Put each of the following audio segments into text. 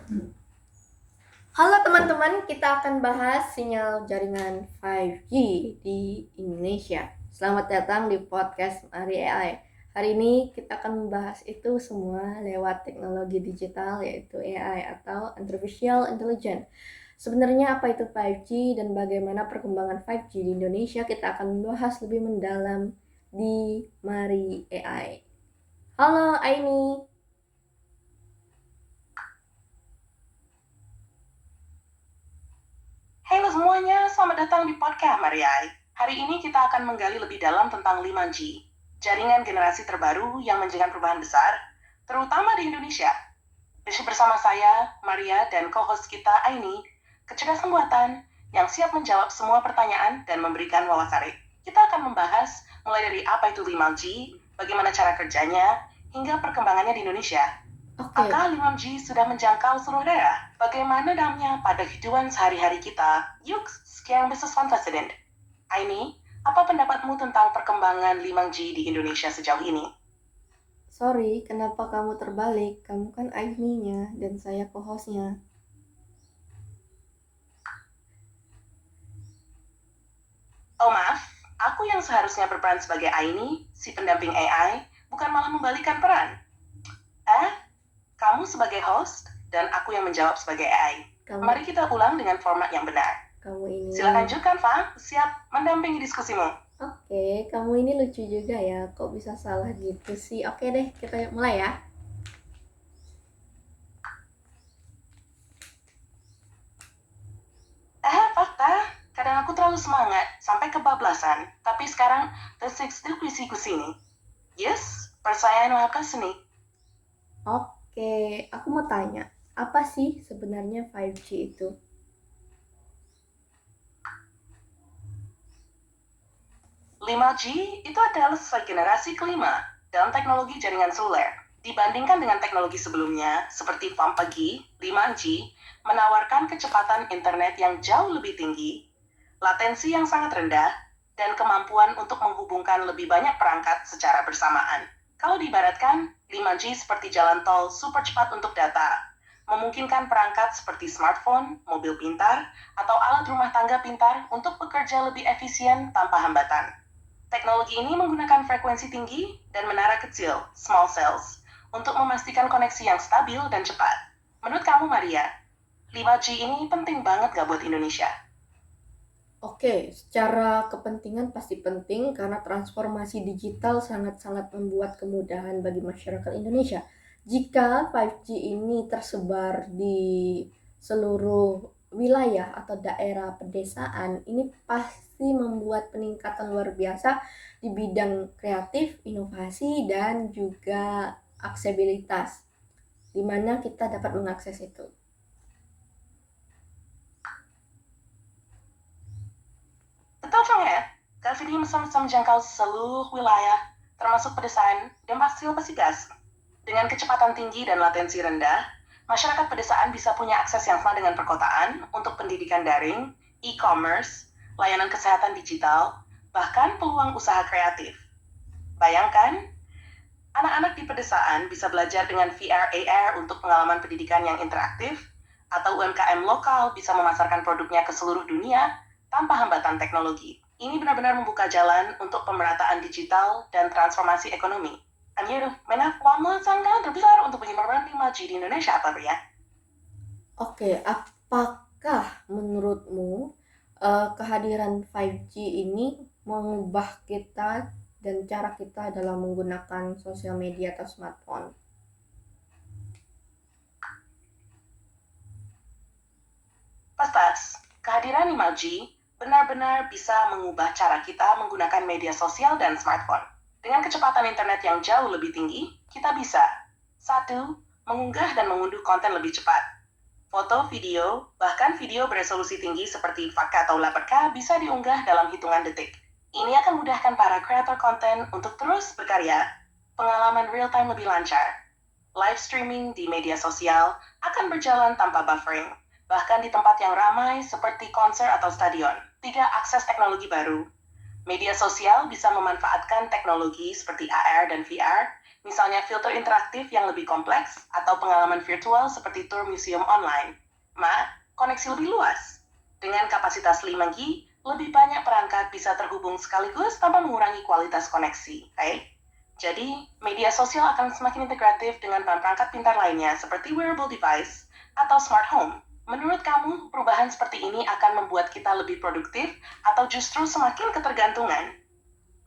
Halo teman-teman, kita akan bahas sinyal jaringan 5G di Indonesia. Selamat datang di podcast Mari AI. Hari ini kita akan membahas itu semua lewat teknologi digital yaitu AI atau Artificial Intelligence. Sebenarnya apa itu 5G dan bagaimana perkembangan 5G di Indonesia kita akan membahas lebih mendalam di Mari AI. Halo Aini. Halo semuanya, selamat datang di podcast Mariai. Hari ini kita akan menggali lebih dalam tentang 5G, jaringan generasi terbaru yang menjaga perubahan besar, terutama di Indonesia. Bersama saya, Maria, dan co-host kita, Aini, kecerdasan buatan yang siap menjawab semua pertanyaan dan memberikan wawasan. Kita akan membahas mulai dari apa itu 5G, bagaimana cara kerjanya, hingga perkembangannya di Indonesia. Apakah 5G sudah menjangkau seluruh daerah? Bagaimana dampaknya pada kehidupan sehari-hari kita? Yuk, sekian bisnis Fun President. Aini, apa pendapatmu tentang perkembangan 5G di Indonesia sejauh ini? Sorry, kenapa kamu terbalik? Kamu kan Aininya dan saya co-hostnya. Oh maaf, aku yang seharusnya berperan sebagai Aini, si pendamping AI, bukan malah membalikan peran. Kamu sebagai host, dan aku yang menjawab sebagai AI. Mari kita ulang dengan format yang benar. Silakan lanjutkan, Fa. Siap mendampingi diskusimu. Oke, kamu ini lucu juga ya. Kok bisa salah gitu sih? Oke deh, kita mulai ya. Fakta. Kadang aku terlalu semangat, sampai kebablasan. Tapi sekarang, diskusiku sini. Yes, percayaan apa seni? Oke, aku mau tanya. Apa sih sebenarnya 5G itu? 5G itu adalah generasi kelima dalam teknologi jaringan seluler. Dibandingkan dengan teknologi sebelumnya, seperti 4G, 5G menawarkan kecepatan internet yang jauh lebih tinggi, latensi yang sangat rendah, dan kemampuan untuk menghubungkan lebih banyak perangkat secara bersamaan. Kalau diibaratkan, 5G seperti jalan tol super cepat untuk data, memungkinkan perangkat seperti smartphone, mobil pintar, atau alat rumah tangga pintar untuk bekerja lebih efisien tanpa hambatan. Teknologi ini menggunakan frekuensi tinggi dan menara kecil, small cells, untuk memastikan koneksi yang stabil dan cepat. Menurut kamu, Maria, 5G ini penting banget gak buat Indonesia? Oke, secara kepentingan pasti penting karena transformasi digital sangat-sangat membuat kemudahan bagi masyarakat Indonesia. Jika 5G ini tersebar di seluruh wilayah atau daerah pedesaan, ini pasti membuat peningkatan luar biasa di bidang kreatif, inovasi, dan juga aksesibilitas, di mana kita dapat mengakses itu. Betul banget. Covid ini bisa menjangkau seluruh wilayah, termasuk pedesaan dan pasti gas. Dengan kecepatan tinggi dan latensi rendah, masyarakat pedesaan bisa punya akses yang sama dengan perkotaan untuk pendidikan daring, e-commerce, layanan kesehatan digital, bahkan peluang usaha kreatif. Bayangkan, anak-anak di pedesaan bisa belajar dengan VR AR untuk pengalaman pendidikan yang interaktif, atau UMKM lokal bisa memasarkan produknya ke seluruh dunia tanpa hambatan teknologi. Ini benar-benar membuka jalan untuk pemerataan digital dan transformasi ekonomi. Anjir, mana sangat terbesar untuk penyebaran 5G di Indonesia apa ya? Oke, apakah menurutmu kehadiran 5G ini mengubah kita dan cara kita dalam menggunakan sosial media atau smartphone? Pas, kehadiran 5G benar-benar bisa mengubah cara kita menggunakan media sosial dan smartphone. Dengan kecepatan internet yang jauh lebih tinggi, kita bisa 1. Mengunggah dan mengunduh konten lebih cepat. Foto, video, bahkan video beresolusi tinggi seperti 4K atau 8K bisa diunggah dalam hitungan detik. Ini akan memudahkan para kreator konten untuk terus berkarya. Pengalaman real-time lebih lancar. Live streaming di media sosial akan berjalan tanpa buffering, bahkan di tempat yang ramai seperti konser atau stadion. 3. Akses teknologi baru. Media sosial bisa memanfaatkan teknologi seperti AR dan VR, misalnya filter interaktif yang lebih kompleks atau pengalaman virtual seperti tour museum online. Koneksi lebih luas. Dengan kapasitas 5G, lebih banyak perangkat bisa terhubung sekaligus tanpa mengurangi kualitas koneksi. Jadi, media sosial akan semakin integratif dengan perangkat pintar lainnya seperti wearable device atau smart home. Menurut kamu, perubahan seperti ini akan membuat kita lebih produktif atau justru semakin ketergantungan?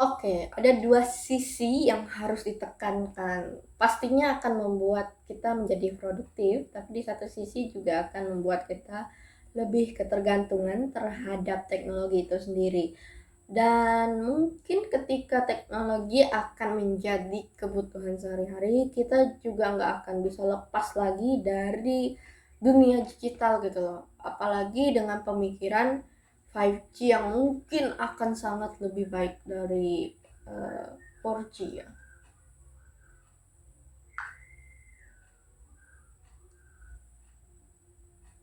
Oke, ada dua sisi yang harus ditekankan. Pastinya akan membuat kita menjadi produktif, tapi di satu sisi juga akan membuat kita lebih ketergantungan terhadap teknologi itu sendiri. Dan mungkin ketika teknologi akan menjadi kebutuhan sehari-hari, kita juga nggak akan bisa lepas lagi dari dunia digital gitu loh. Apalagi dengan pemikiran 5G yang mungkin akan sangat lebih baik dari 4G ya.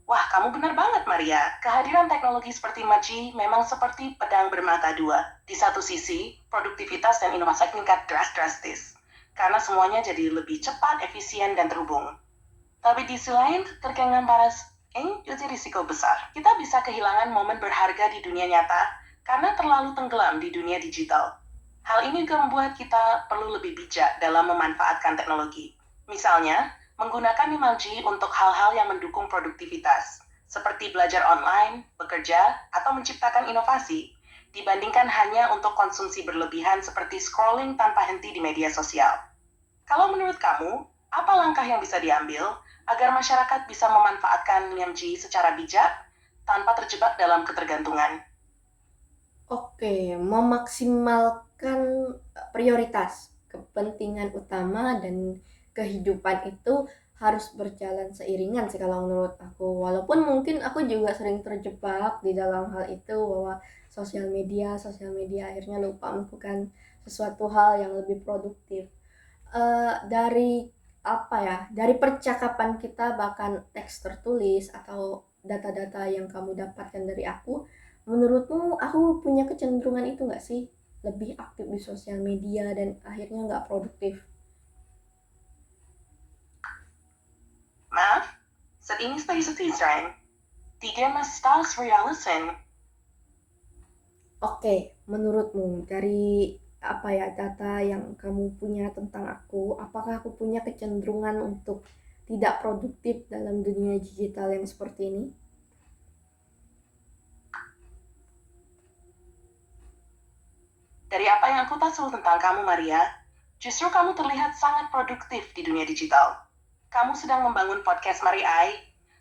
Wah, kamu benar banget, Maria. Kehadiran teknologi seperti 5G memang seperti pedang bermata dua. Di satu sisi, produktivitas dan inovasi meningkat drastis, karena semuanya jadi lebih cepat, efisien, dan terhubung. Tapi di sisi lain, ketergantungan panas jadi risiko besar. Kita bisa kehilangan momen berharga di dunia nyata karena terlalu tenggelam di dunia digital. Hal ini juga membuat kita perlu lebih bijak dalam memanfaatkan teknologi. Misalnya, menggunakan 5G untuk hal-hal yang mendukung produktivitas, seperti belajar online, bekerja, atau menciptakan inovasi, dibandingkan hanya untuk konsumsi berlebihan seperti scrolling tanpa henti di media sosial. Kalau menurut kamu, apa langkah yang bisa diambil agar masyarakat bisa memanfaatkan 5G secara bijak tanpa terjebak dalam ketergantungan? Oke, memaksimalkan prioritas, kepentingan utama dan kehidupan itu harus berjalan seiringan sih kalau menurut aku. Walaupun mungkin aku juga sering terjebak di dalam hal itu bahwa sosial media akhirnya lupa melakukan sesuatu hal yang lebih produktif. Dari apa ya, dari percakapan kita bahkan teks tertulis atau data-data yang kamu dapatkan dari aku, menurutmu aku punya kecenderungan itu nggak sih? Lebih aktif di sosial media dan akhirnya nggak produktif. Maaf, saat ini stay setisrain. Tiga mastas realisin. Oke, menurutmu dari apa ya data yang kamu punya tentang aku, apakah aku punya kecenderungan untuk tidak produktif dalam dunia digital yang seperti ini? Dari apa yang aku tahu tentang kamu, Maria, justru kamu terlihat sangat produktif di dunia digital. Kamu sedang membangun podcast Mari Ai,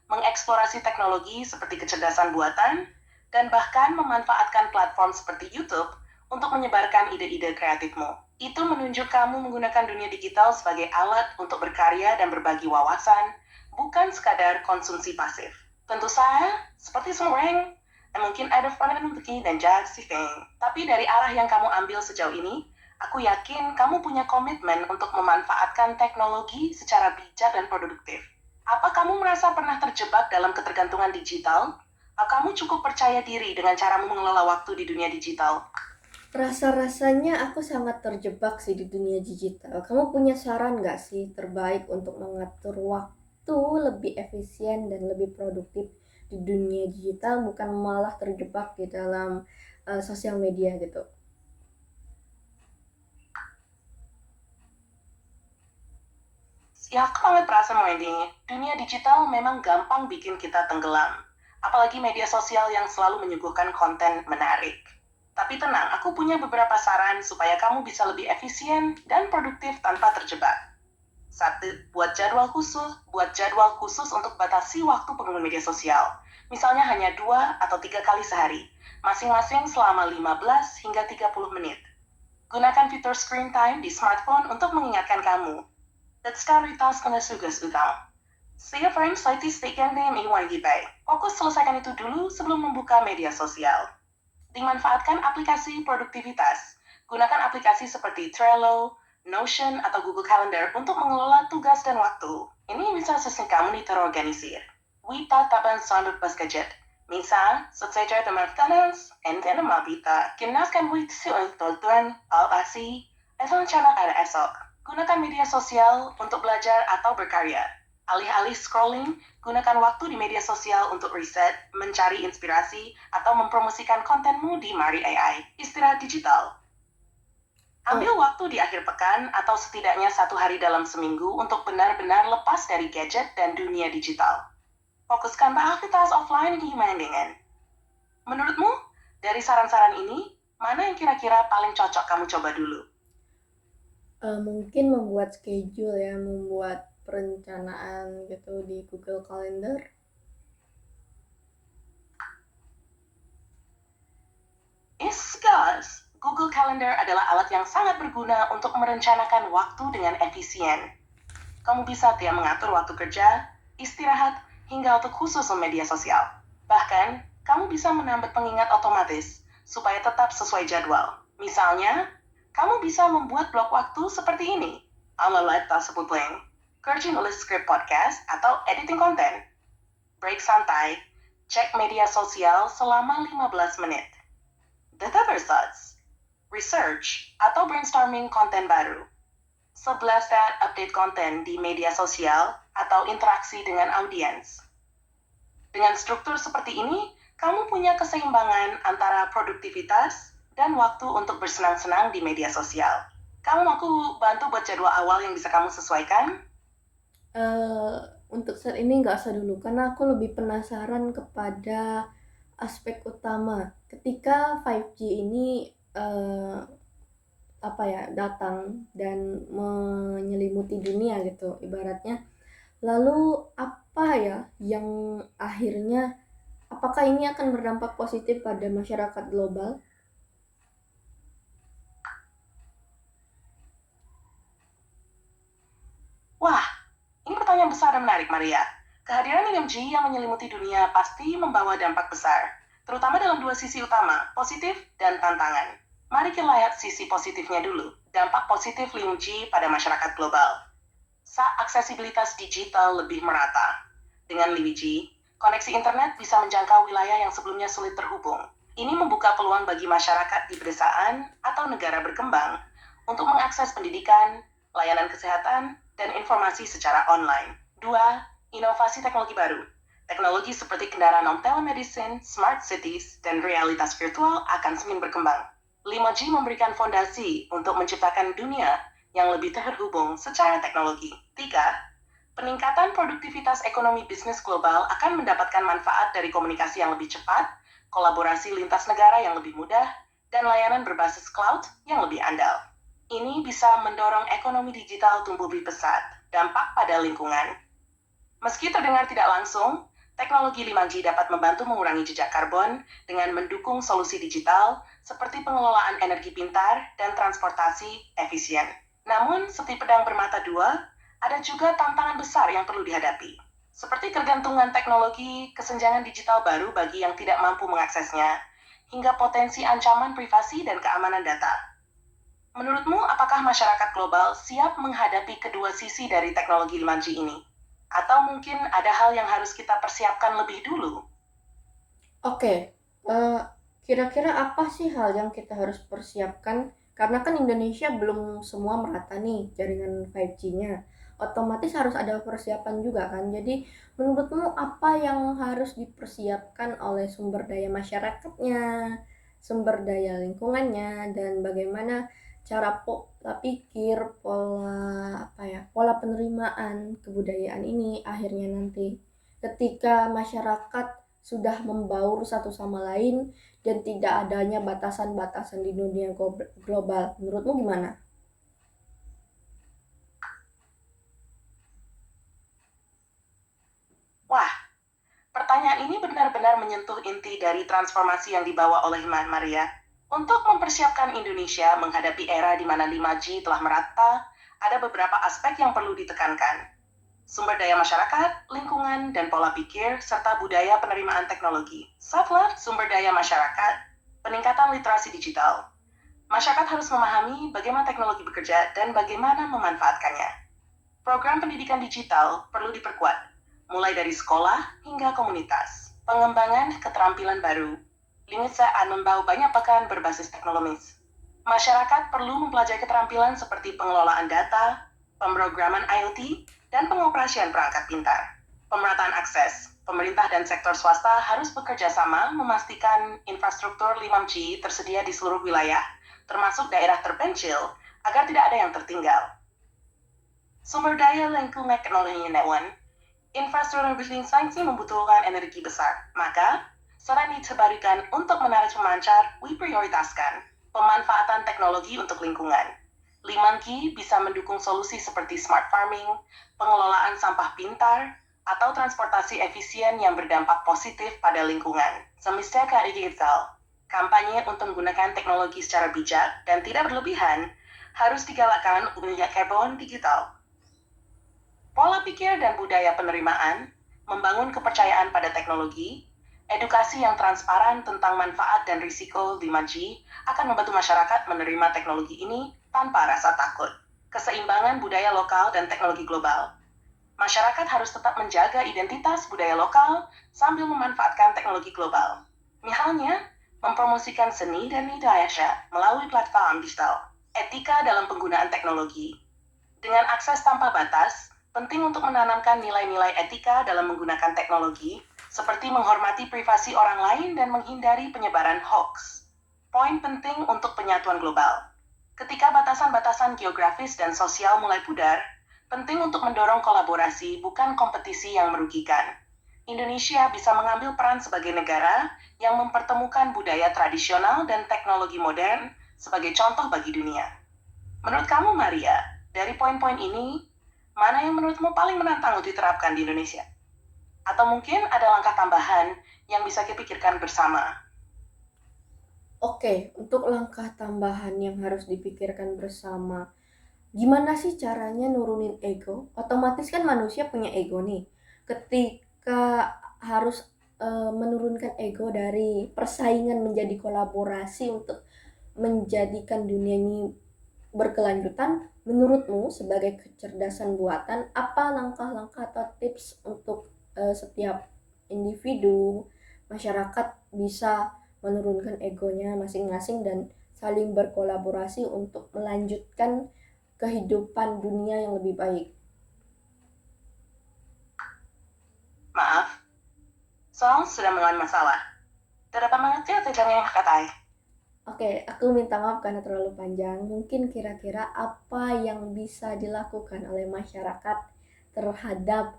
mengeksplorasi teknologi seperti kecerdasan buatan, dan bahkan memanfaatkan platform seperti YouTube untuk menyebarkan ide-ide kreatifmu. Itu menunjuk kamu menggunakan dunia digital sebagai alat untuk berkarya dan berbagi wawasan, bukan sekadar konsumsi pasif. Tentu saja, seperti semua orang, mungkin ada Fanny dan Jack Sifeng. Tapi dari arah yang kamu ambil sejauh ini, aku yakin kamu punya komitmen untuk memanfaatkan teknologi secara bijak dan produktif. Apa kamu merasa pernah terjebak dalam ketergantungan digital? Atau kamu cukup percaya diri dengan caramu mengelola waktu di dunia digital? Rasa-rasanya aku sangat terjebak sih di dunia digital. Kamu punya saran nggak sih terbaik untuk mengatur waktu lebih efisien dan lebih produktif di dunia digital, bukan malah terjebak di dalam sosial media gitu? Ya, aku banget perasa Wendy. Dunia digital memang gampang bikin kita tenggelam. Apalagi media sosial yang selalu menyuguhkan konten menarik. Tapi tenang, aku punya beberapa saran supaya kamu bisa lebih efisien dan produktif tanpa terjebak. Satu, buat jadwal khusus untuk batasi waktu pengguna media sosial. Misalnya hanya 2 atau 3 kali sehari, masing-masing selama 15 hingga 30 menit. Gunakan fitur screen time di smartphone untuk mengingatkan kamu. Let's task na sugas utama. Setiap frame slightly stick-in name iwagibay. Fokus selesaikan itu dulu sebelum membuka media sosial. Dimanfaatkan aplikasi produktivitas. Gunakan aplikasi seperti Trello, Notion, atau Google Calendar untuk mengelola tugas dan waktu. Ini bisa sesuai kamu terorganisir. Wita taban sambut pas gadget. Minsan, sejajar dengan finance, ente mabita, gimnaskan wiksi untuk tuan, alpasi, rencana pada esok. Gunakan media sosial untuk belajar atau berkarya. Alih-alih scrolling, gunakan waktu di media sosial untuk riset, mencari inspirasi, atau mempromosikan kontenmu di Mari AI. Istirahat digital. Ambil waktu di akhir pekan atau setidaknya 1 hari dalam seminggu untuk benar-benar lepas dari gadget dan dunia digital. Fokuskan pada aktivitas offline yang dibandingkan. Menurutmu, dari saran-saran ini, mana yang kira-kira paling cocok kamu coba dulu? Mungkin membuat schedule ya, membuat perencanaan gitu di Google Calendar. Guys, Google Calendar adalah alat yang sangat berguna untuk merencanakan waktu dengan efisien. Kamu bisa mengatur waktu kerja, istirahat, hingga waktu khusus media sosial. Bahkan, kamu bisa menambah pengingat otomatis supaya tetap sesuai jadwal. Misalnya, kamu bisa membuat blok waktu seperti ini. Live tersebut blank. Kerja nulis skrip podcast atau editing konten. Break santai, cek media sosial selama 15 menit. Data research, research, atau brainstorming konten baru. 11 update konten di media sosial atau interaksi dengan audiens. Dengan struktur seperti ini, kamu punya keseimbangan antara produktivitas dan waktu untuk bersenang-senang di media sosial. Kamu mau aku bantu buat jadwal awal yang bisa kamu sesuaikan? Untuk saat ini nggak usah dulu, karena aku lebih penasaran kepada aspek utama ketika 5G ini datang dan menyelimuti dunia gitu ibaratnya. Lalu apa ya yang akhirnya, apakah ini akan berdampak positif pada masyarakat global? Wah, ini pertanyaan besar dan menarik, Maria. Kehadiran 5G yang menyelimuti dunia pasti membawa dampak besar, terutama dalam dua sisi utama, positif dan tantangan. Mari kita lihat sisi positifnya dulu. Dampak positif 5G pada masyarakat global. Aksesibilitas digital lebih merata. Dengan 5G, koneksi internet bisa menjangkau wilayah yang sebelumnya sulit terhubung. Ini membuka peluang bagi masyarakat di pedesaan atau negara berkembang untuk mengakses pendidikan, layanan kesehatan, dan informasi secara online. 2. Inovasi teknologi baru. Teknologi seperti kendaraan non-telemedicine, smart cities, dan realitas virtual akan semakin berkembang. 5G memberikan fondasi untuk menciptakan dunia yang lebih terhubung secara teknologi. 3. Peningkatan produktivitas ekonomi bisnis global akan mendapatkan manfaat dari komunikasi yang lebih cepat, kolaborasi lintas negara yang lebih mudah, dan layanan berbasis cloud yang lebih andal. Ini bisa mendorong ekonomi digital tumbuh lebih pesat. Dampak pada lingkungan. Meski terdengar tidak langsung, teknologi 5G dapat membantu mengurangi jejak karbon dengan mendukung solusi digital seperti pengelolaan energi pintar dan transportasi efisien. Namun, seperti pedang bermata dua, ada juga tantangan besar yang perlu dihadapi. Seperti ketergantungan teknologi, kesenjangan digital baru bagi yang tidak mampu mengaksesnya, hingga potensi ancaman privasi dan keamanan data. Menurutmu, apakah masyarakat global siap menghadapi kedua sisi dari teknologi 5G ini? Atau mungkin ada hal yang harus kita persiapkan lebih dulu? Oke, kira-kira apa sih hal yang kita harus persiapkan? Karena kan Indonesia belum semua merata nih jaringan 5G-nya. Otomatis harus ada persiapan juga kan. Jadi menurutmu apa yang harus dipersiapkan oleh sumber daya masyarakatnya, sumber daya lingkungannya, dan bagaimana cara pola pikir, pola penerimaan kebudayaan ini akhirnya nanti ketika masyarakat sudah membaur satu sama lain dan tidak adanya batasan-batasan di dunia global. Menurutmu gimana? Wah, pertanyaan ini benar-benar menyentuh inti dari transformasi yang dibawa oleh Maria. Untuk mempersiapkan Indonesia menghadapi era di mana 5G telah merata, ada beberapa aspek yang perlu ditekankan. Sumber daya masyarakat, lingkungan, dan pola pikir, serta budaya penerimaan teknologi. Satulah sumber daya masyarakat, peningkatan literasi digital. Masyarakat harus memahami bagaimana teknologi bekerja dan bagaimana memanfaatkannya. Program pendidikan digital perlu diperkuat, mulai dari sekolah hingga komunitas. Pengembangan keterampilan baru. Limit saat membawa banyak pekan berbasis teknologis. Masyarakat perlu mempelajari keterampilan seperti pengelolaan data, pemrograman IoT, dan pengoperasian perangkat pintar. Pemerataan akses. Pemerintah dan sektor swasta harus bekerja sama memastikan infrastruktur 5G tersedia di seluruh wilayah, termasuk daerah terpencil, agar tidak ada yang tertinggal. Sumber daya lingkungan teknologi network. Infrastruktur bisnis sains membutuhkan energi besar, maka saran diterbarikan untuk menarik pemancar, diprioritaskan pemanfaatan teknologi untuk lingkungan. 5G bisa mendukung solusi seperti smart farming, pengelolaan sampah pintar, atau transportasi efisien yang berdampak positif pada lingkungan. Semisal KI digital, kampanye untuk menggunakan teknologi secara bijak dan tidak berlebihan harus digalakkan untuk minyak karbon digital. Pola pikir dan budaya penerimaan, membangun kepercayaan pada teknologi, edukasi yang transparan tentang manfaat dan risiko 5G akan membantu masyarakat menerima teknologi ini tanpa rasa takut. Keseimbangan budaya lokal dan teknologi global. Masyarakat harus tetap menjaga identitas budaya lokal sambil memanfaatkan teknologi global. Misalnya, mempromosikan seni dan budaya melalui platform digital. Etika dalam penggunaan teknologi. Dengan akses tanpa batas, penting untuk menanamkan nilai-nilai etika dalam menggunakan teknologi, seperti menghormati privasi orang lain dan menghindari penyebaran hoax. Poin penting untuk penyatuan global. Ketika batasan-batasan geografis dan sosial mulai pudar, penting untuk mendorong kolaborasi, bukan kompetisi yang merugikan. Indonesia bisa mengambil peran sebagai negara yang mempertemukan budaya tradisional dan teknologi modern sebagai contoh bagi dunia. Menurut kamu, Maria, dari poin-poin ini, mana yang menurutmu paling menantang untuk diterapkan di Indonesia? Atau mungkin ada langkah tambahan yang bisa dipikirkan bersama? Oke, untuk langkah tambahan yang harus dipikirkan bersama, gimana sih caranya nurunin ego? Otomatis kan manusia punya ego nih. Ketika harus menurunkan ego dari persaingan menjadi kolaborasi untuk menjadikan dunia ini berkelanjutan, menurutmu sebagai kecerdasan buatan, apa langkah-langkah atau tips untuk setiap individu, masyarakat bisa menurunkan egonya masing-masing dan saling berkolaborasi untuk melanjutkan kehidupan dunia yang lebih baik? Maaf, soal sedang mengalami masalah. Tidak dapat mengerti atau jangan yang katai. Oke, aku minta maaf karena terlalu panjang. Mungkin kira-kira apa yang bisa dilakukan oleh masyarakat terhadap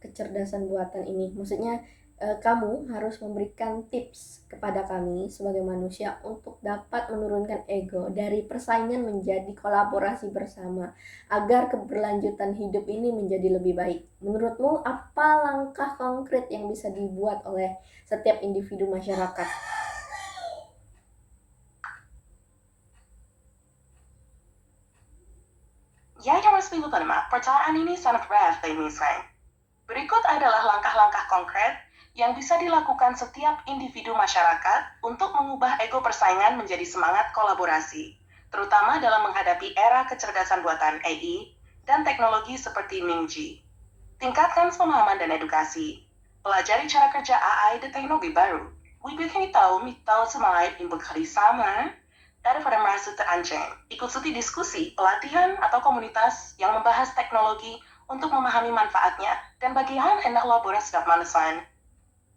kecerdasan buatan ini? Maksudnya kamu harus memberikan tips kepada kami sebagai manusia untuk dapat menurunkan ego dari persaingan menjadi kolaborasi bersama agar keberlanjutan hidup ini menjadi lebih baik. Menurutmu apa langkah konkret yang bisa dibuat oleh setiap individu masyarakat? Ya, yang resmi Mak, percayaan ini sangat rare misalnya. Berikut adalah langkah-langkah konkret yang bisa dilakukan setiap individu masyarakat untuk mengubah ego persaingan menjadi semangat kolaborasi, terutama dalam menghadapi era kecerdasan buatan AI dan teknologi seperti 5G. Tingkatkan pemahaman dan edukasi. Pelajari cara kerja AI dan teknologi baru. Bikin tahu semangat yang bekerjasama daripada merasa terancam. Ikuti diskusi, pelatihan, atau komunitas yang membahas teknologi untuk memahami manfaatnya dan bagaimana hendak kolaborasi dengan manusia.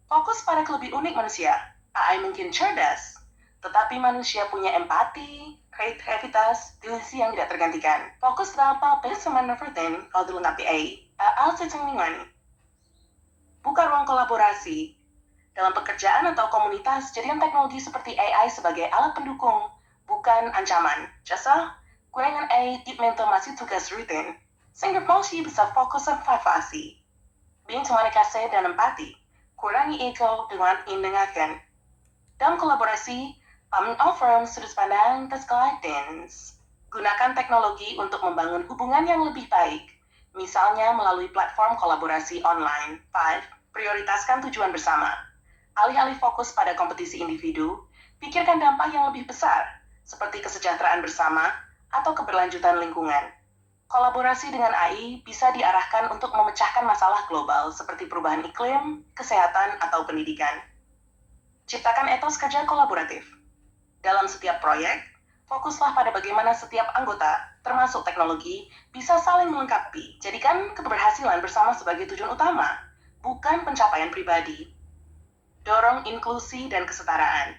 Fokus pada lebih unik manusia. AI mungkin cerdas, tetapi manusia punya empati, kreativitas, dimensi yang tidak tergantikan. Fokus dalam bersama Neverton kalau dilengkapi AI. Buka ruang kolaborasi. Dalam pekerjaan atau komunitas, jadikan teknologi seperti AI sebagai alat pendukung, bukan ancaman. Jasa, gunakan AI di mentomasi tugas rutin, sehingga manusia bisa fokus dan privasi. Being komunikasi dan empati, kurangi ego dengan mendengarkan. Dalam kolaborasi, offer sudut pandang guidance. Gunakan teknologi untuk membangun hubungan yang lebih baik, misalnya melalui platform kolaborasi online. 5. Prioritaskan tujuan bersama. Alih-alih fokus pada kompetisi individu, pikirkan dampak yang lebih besar, seperti kesejahteraan bersama atau keberlanjutan lingkungan. Kolaborasi dengan AI bisa diarahkan untuk memecahkan masalah global seperti perubahan iklim, kesehatan, atau pendidikan. Ciptakan etos kerja kolaboratif. Dalam setiap proyek, fokuslah pada bagaimana setiap anggota, termasuk teknologi, bisa saling melengkapi. Jadikan keberhasilan bersama sebagai tujuan utama, bukan pencapaian pribadi. Dorong inklusi dan kesetaraan.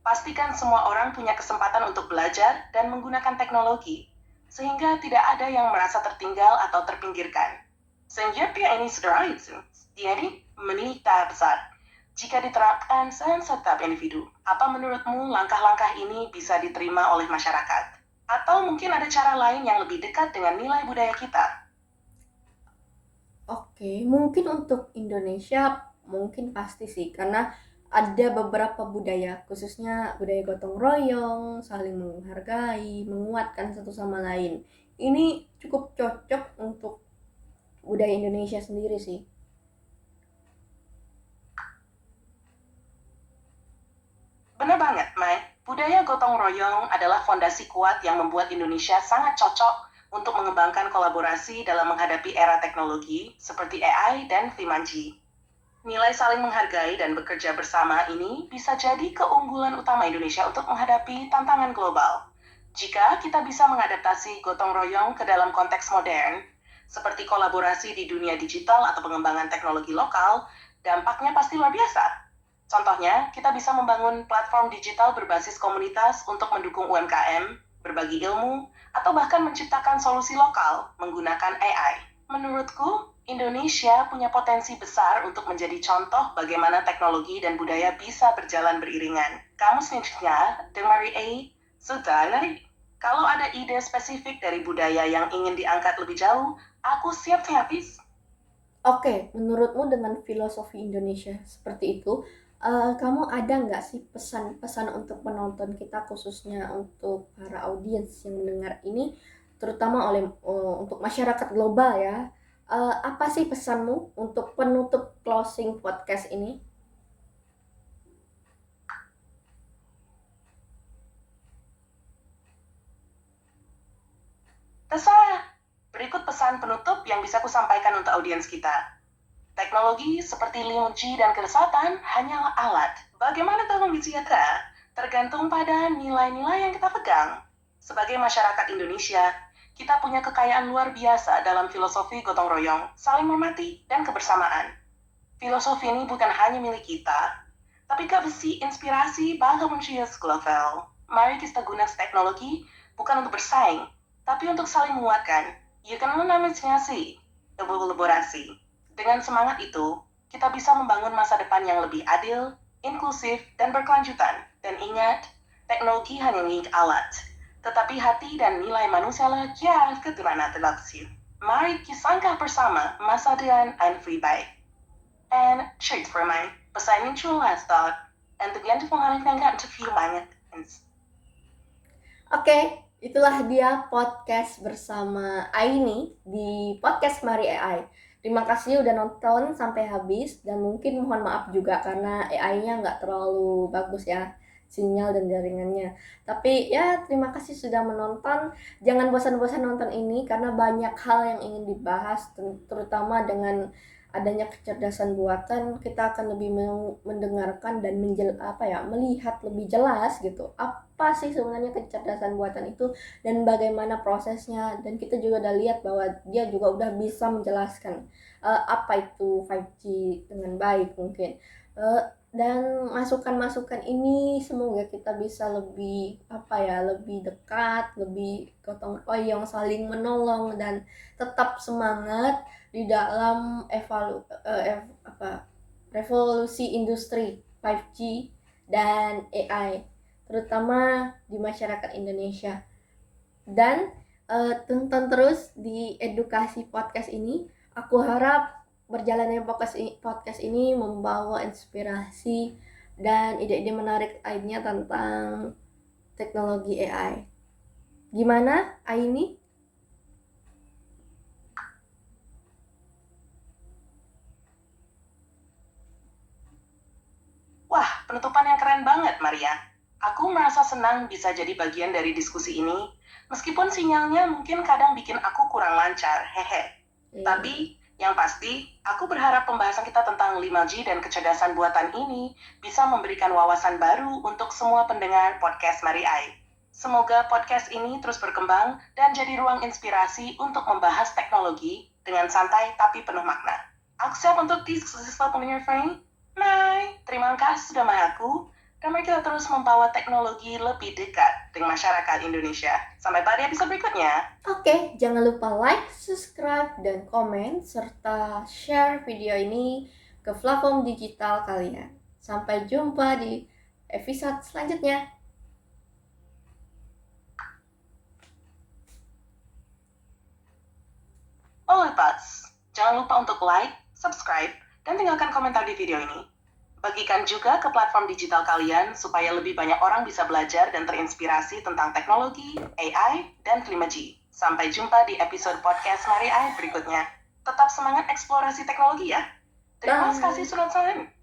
Pastikan semua orang punya kesempatan untuk belajar dan menggunakan teknologi, sehingga tidak ada yang merasa tertinggal atau terpinggirkan. Selanjutnya ini saudara itu, jadi menita besar. Jika diterapkan setiap individu, apa menurutmu langkah-langkah ini bisa diterima oleh masyarakat? Atau mungkin ada cara lain yang lebih dekat dengan nilai budaya kita? Oke, mungkin untuk Indonesia mungkin pasti sih, karena ada beberapa budaya, khususnya budaya gotong royong, saling menghargai, menguatkan satu sama lain. Ini cukup cocok untuk budaya Indonesia sendiri sih. Benar banget, Mai. Budaya gotong royong adalah fondasi kuat yang membuat Indonesia sangat cocok untuk mengembangkan kolaborasi dalam menghadapi era teknologi seperti AI dan 5G. Nilai saling menghargai dan bekerja bersama ini bisa jadi keunggulan utama Indonesia untuk menghadapi tantangan global. Jika kita bisa mengadaptasi gotong royong ke dalam konteks modern, seperti kolaborasi di dunia digital atau pengembangan teknologi lokal, dampaknya pasti luar biasa. Contohnya, kita bisa membangun platform digital berbasis komunitas untuk mendukung UMKM, berbagi ilmu, atau bahkan menciptakan solusi lokal menggunakan AI. Menurutku, Indonesia punya potensi besar untuk menjadi contoh bagaimana teknologi dan budaya bisa berjalan beriringan. Kamu selanjutnya, Demari A. Sudah, kalau ada ide spesifik dari budaya yang ingin diangkat lebih jauh, aku siap habis. Oke, menurutmu dengan filosofi Indonesia seperti itu, kamu ada nggak sih pesan-pesan untuk penonton kita, khususnya untuk para audiens yang mendengar ini, terutama untuk masyarakat global ya? Apa sih pesanmu untuk penutup closing podcast ini? Terserah. Berikut pesan penutup yang bisa kusampaikan untuk audiens kita. Teknologi seperti 5G dan kesehatan hanyalah alat. Bagaimana teknologi kita tergantung pada nilai-nilai yang kita pegang. Sebagai masyarakat Indonesia, kita punya kekayaan luar biasa dalam filosofi gotong royong, saling menghormati, dan kebersamaan. Filosofi ini bukan hanya milik kita, tapi juga besi inspirasi bagi manusia global. Mari kita gunakan teknologi bukan untuk bersaing, tapi untuk saling menguatkan. Ya kan namanya sih, kolaborasi. Dengan semangat itu, kita bisa membangun masa depan yang lebih adil, inklusif, dan berkelanjutan. Dan ingat, teknologi hanya milik alat, tetapi hati dan nilai manusia lah ya keturunan terlaksir. Mari kita sangka bersama masa depan yang lebih baik. And shit for my pesan mutual last thought. And the beautiful honey thing got to feel banget. Oke, itulah dia podcast bersama Aini di podcast Mari AI. Terima kasih udah nonton sampai habis, dan mungkin mohon maaf juga karena AI-nya nggak terlalu bagus ya, sinyal dan jaringannya. Tapi ya terima kasih sudah menonton. Jangan bosan-bosan nonton ini karena banyak hal yang ingin dibahas, terutama dengan adanya kecerdasan buatan, kita akan lebih mendengarkan dan melihat lebih jelas gitu apa sih sebenarnya kecerdasan buatan itu dan bagaimana prosesnya, dan kita juga udah lihat bahwa dia juga udah bisa menjelaskan apa itu 5G dengan baik mungkin. Dan masukan-masukan ini semoga kita bisa lebih dekat, lebih gotong royong, saling menolong, dan tetap semangat di dalam revolusi industri 5G dan AI, terutama di masyarakat Indonesia. Dan tonton terus di edukasi podcast ini. Aku harap berjalannya podcast ini membawa inspirasi dan ide-ide menarik lainnya tentang teknologi AI. Gimana, Aini? Wah, penutupan yang keren banget, Maria. Aku merasa senang bisa jadi bagian dari diskusi ini, meskipun sinyalnya mungkin kadang bikin aku kurang lancar, hehe. Tapi, yang pasti, aku berharap pembahasan kita tentang 5G dan kecerdasan buatan ini bisa memberikan wawasan baru untuk semua pendengar podcast Mari Ai. Semoga podcast ini terus berkembang dan jadi ruang inspirasi untuk membahas teknologi dengan santai tapi penuh makna. Aku siap untuk diskusi pendengar frame. Bye, terima kasih sudah mengaku. Dan mari kita terus membawa teknologi lebih dekat dengan masyarakat Indonesia. Sampai pada episode berikutnya. Oke, jangan lupa like, subscribe, dan komen, serta share video ini ke platform digital kalian. Sampai jumpa di episode selanjutnya. Oh, lepas, jangan lupa untuk like, subscribe, dan tinggalkan komentar di video ini. Bagikan juga ke platform digital kalian supaya lebih banyak orang bisa belajar dan terinspirasi tentang teknologi, AI, dan 5G. Sampai jumpa di episode podcast Mari Ai berikutnya. Tetap semangat eksplorasi teknologi ya. Terima kasih sudah nonton.